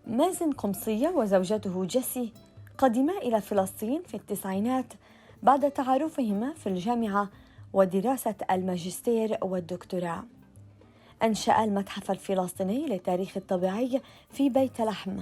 مازن قمصية وزوجته وجيسي قدما إلى فلسطين في التسعينات بعد تعارفهما في الجامعة ودراسة الماجستير والدكتوراه. أنشأ المتحف الفلسطيني للتاريخ الطبيعي في بيت لحم.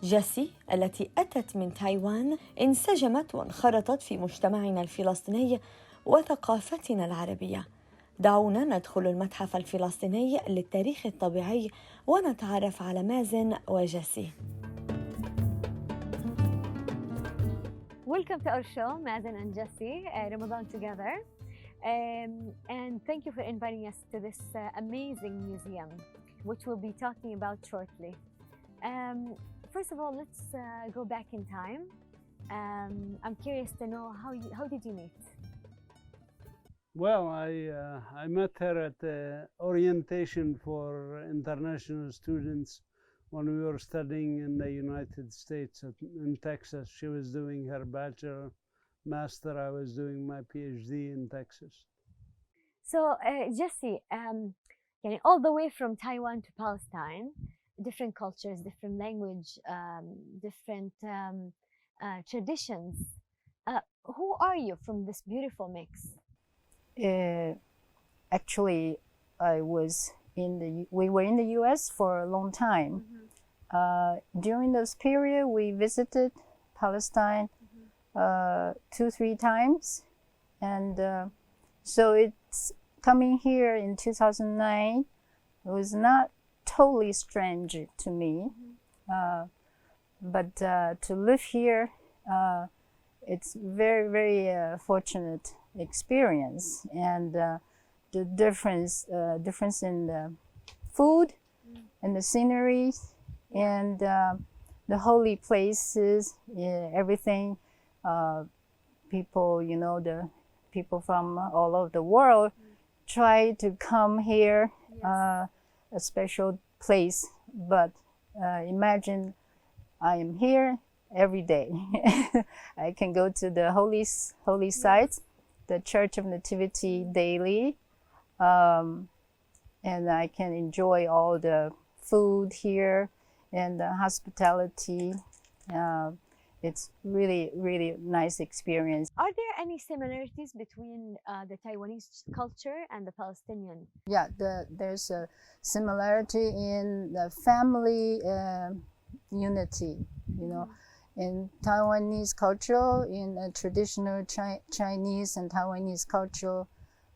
جيسي التي أتت من تايوان انسجمت وانخرطت في مجتمعنا الفلسطيني وثقافتنا العربية. دعونا ندخل المتحف الفلسطيني للتاريخ الطبيعي ونتعرف على مازن وجيسي. Welcome to our show, Mazen and Jesse, Ramadan together. And thank you for inviting us to this amazing museum, which we'll be talking about shortly. First of all, let's go back in time. I'm curious to know how did you meet? Well, I met her at the orientation for international students when we were studying in the United States in Texas. She was doing her bachelor, master. I was doing my PhD in Texas. So, Jesse, all the way from Taiwan to Palestine, different cultures, different language, different traditions. Who are you from this beautiful mix? Actually, we were in the U.S. for a long time. During this period, we visited Palestine 2-3 times, and so it's coming here in 2009. It was not totally strange to me, but to live here, it's very, very fortunate experience, and the difference in the food and the scenery and the holy places, everything. People, the people from all over the world try to come here, a special place. But imagine I am here every day. I can go to the holy sites, the Church of Nativity daily, and I can enjoy all the food here and the hospitality. It's really, really nice experience. Are there any similarities between the Taiwanese culture and the Palestinian? Yeah, there's a similarity in the family unity, In Taiwanese culture, in a traditional Chinese and Taiwanese culture,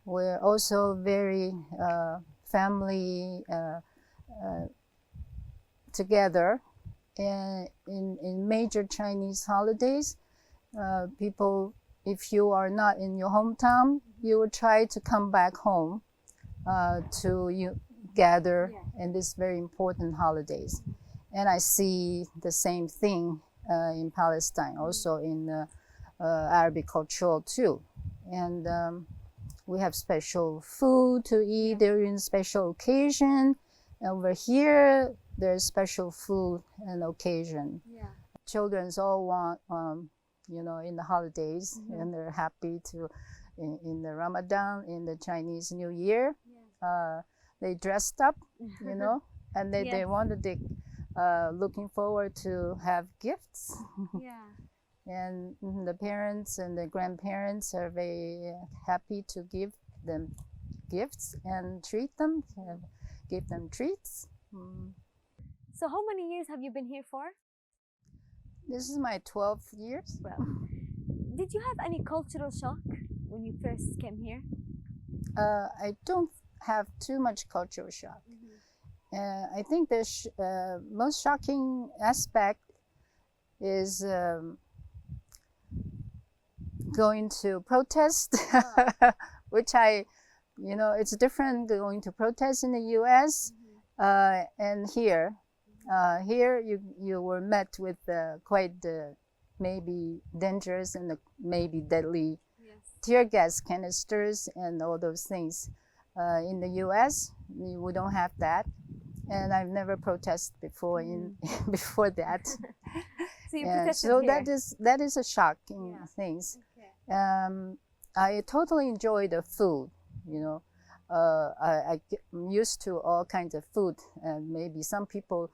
we're also very family together. And in major Chinese holidays, people, if you are not in your hometown, you will try to come back home to gather in these very important holidays. And I see the same thing in Palestine, also in Arabic culture too. And we have special food to eat during special occasion. Over here, there's special food and occasion. Children all want, in the holidays, and they're happy to, in the Ramadan, in the Chinese New Year, they dressed up, and they wanted to. Looking forward to have gifts. And the parents and the grandparents are very happy to give them gifts and treat them, give them treats. So how many years have you been here for? This is my 12th years. Well, did you have any cultural shock when you first came here? I don't have too much cultural shock. I think the most shocking aspect is going to protest, which it's different going to protest in the U.S. And here. Here you were met with quite maybe dangerous and maybe deadly tear gas canisters and all those things. In the U.S., we don't have that. And I've never protested before before that. So you protested so here. that is a shocking things. I totally enjoy the food. I'm used to all kinds of food, and maybe some people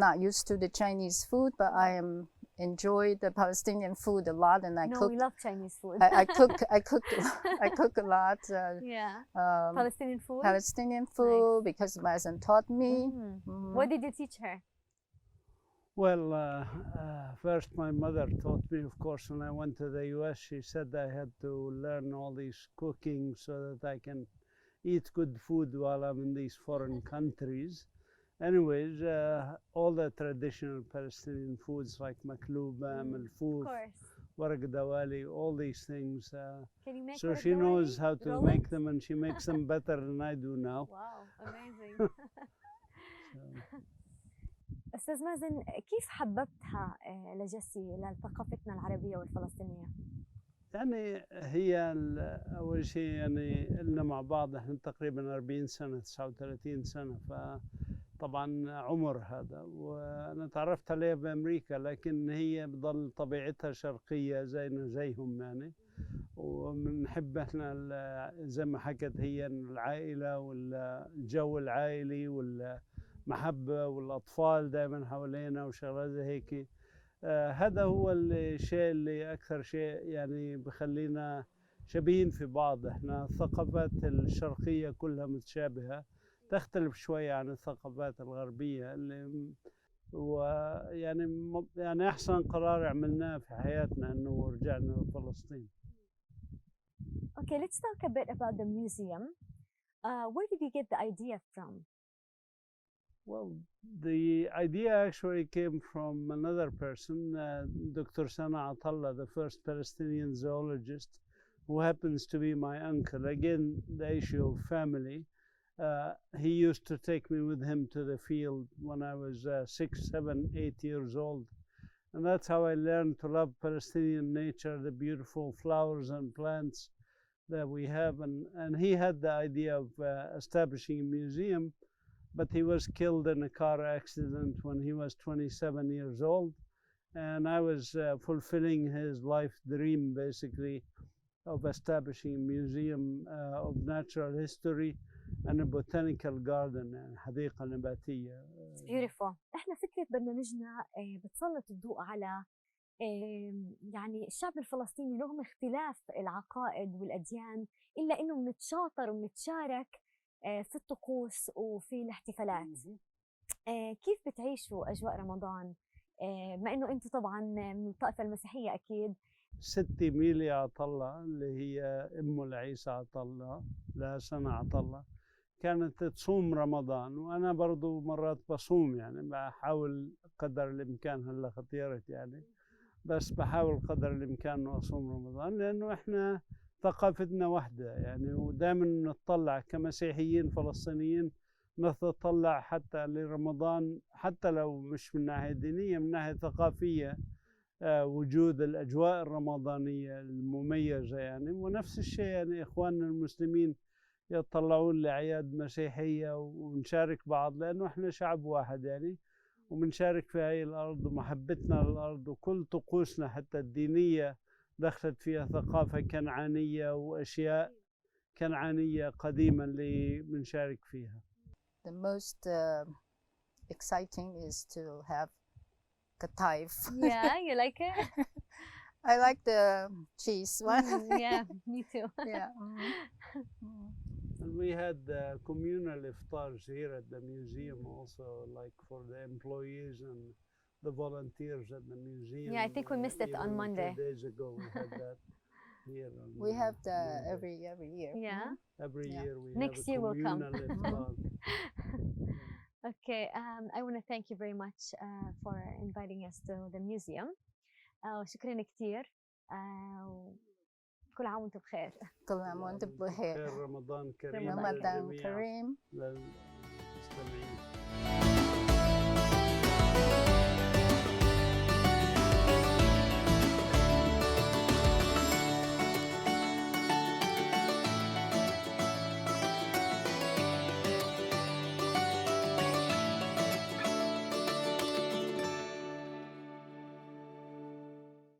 not used to the Chinese food, but I am enjoy the Palestinian food a lot, and I No, cook. we love Chinese food. I cook a lot. Yeah. Um, Palestinian food? Palestinian food because Mازن taught me. What did you teach her? Well, first my mother taught me, of course, when I went to the US. She said I had to learn all these cooking so that I can eat good food while I'm in these foreign countries. Anyways, all the traditional Palestinian foods like maklouba, malfouf, waraq dawali, all these things. Can you make So waraq she knows dawali? how to Roll make it? them, and she makes them better than I do now. Wow, amazing. So, أستاذ مازن، كيف حببتها لجيسي لثقافتنا العربية والفلسطينية؟ يعني أول شيء يعني لنا مع بعض احنا تقريبا 40 سنة 39 سنة، فطبعا عمر هذا، وأنا تعرفت عليها بأمريكا، لكن هي بضل طبيعتها شرقية زينا زيهم يعني، وبنحب احنا زي ما حكت هي العائلة والجو العائلي والمحبة والأطفال دائما حوالينا وشغلات زي هيك. هذا هو الشيء اللي أكثر شيء يعني بخلينا شبيهين في بعض. احنا الثقافات الشرقية كلها متشابهة، تختلف شوية عن الثقافات الغربية يعني أحسن قرار عملناه في حياتنا إنه رجعنا لفلسطين. Okay, let's talk a bit about the museum. Where did you get the idea from? Well, the idea actually came from another person, Dr. Sana Atallah, the first Palestinian zoologist, who happens to be my uncle. Again, the issue of family. He used to take me with him to the field when I was 6, 7, 8 years old. And that's how I learned to love Palestinian nature, the beautiful flowers and plants that we have. And he had the idea of establishing a museum, but he was killed in a car accident when he was 27 years old. And I was fulfilling his life dream, basically, of establishing a museum of natural history and a botanical garden, يعني حديقة نباتية. It's beautiful. احنا فكرة برنامجنا بتسلط الضوء على يعني الشعب الفلسطيني رغم اختلاف العقائد والأديان، إلا إنه بنتشاطر وبنتشارك في الطقوس وفي الاحتفالات. كيف بتعيشوا أجواء رمضان؟ ما إنه أنتوا طبعاً من الطائفة المسيحية أكيد. ستي ميلي عطلة اللي هي أم العيسى عطلة، لها سنة عطلة، كانت تصوم رمضان، وأنا برضو مرات بصوم، يعني بحاول قدر الإمكان، هلا خطيرت يعني، بس بحاول قدر الإمكان إنه أصوم رمضان، لأنه إحنا ثقافتنا واحدة يعني، ودائما نتطلع كمسيحيين فلسطينيين نتطلع حتى لرمضان، حتى لو مش من ناحية دينية، من ناحية ثقافية، وجود الأجواء الرمضانية المميزة يعني. ونفس الشيء يعني إخواننا المسلمين يتطلعون لأعياد مسيحية ونشارك بعض، لأنه إحنا شعب واحد يعني، وبنشارك في هاي الأرض، ومحبتنا للأرض، وكل طقوسنا حتى الدينية دخلت فيها ثقافة كنعانية وأشياء كنعانية قديما اللي بنشارك فيها. The most exciting is to have kataif. Yeah, you like it? I like the cheese one. Yeah, me too. Yeah. And we had communal iftars here at the museum also, like for the employees and the volunteers at the museum. Yeah, I think we missed it on Monday. 2 days ago we had that here. We have the every year. Yeah. Every Yeah. year we Next have a year we'll come. communal iftar. Okay, I want to thank you very much for inviting us to the museum. شكرا كتير. كل عام وانتم بخير. كل عام وانتم بخير. رمضان كريم. رمضان كريم.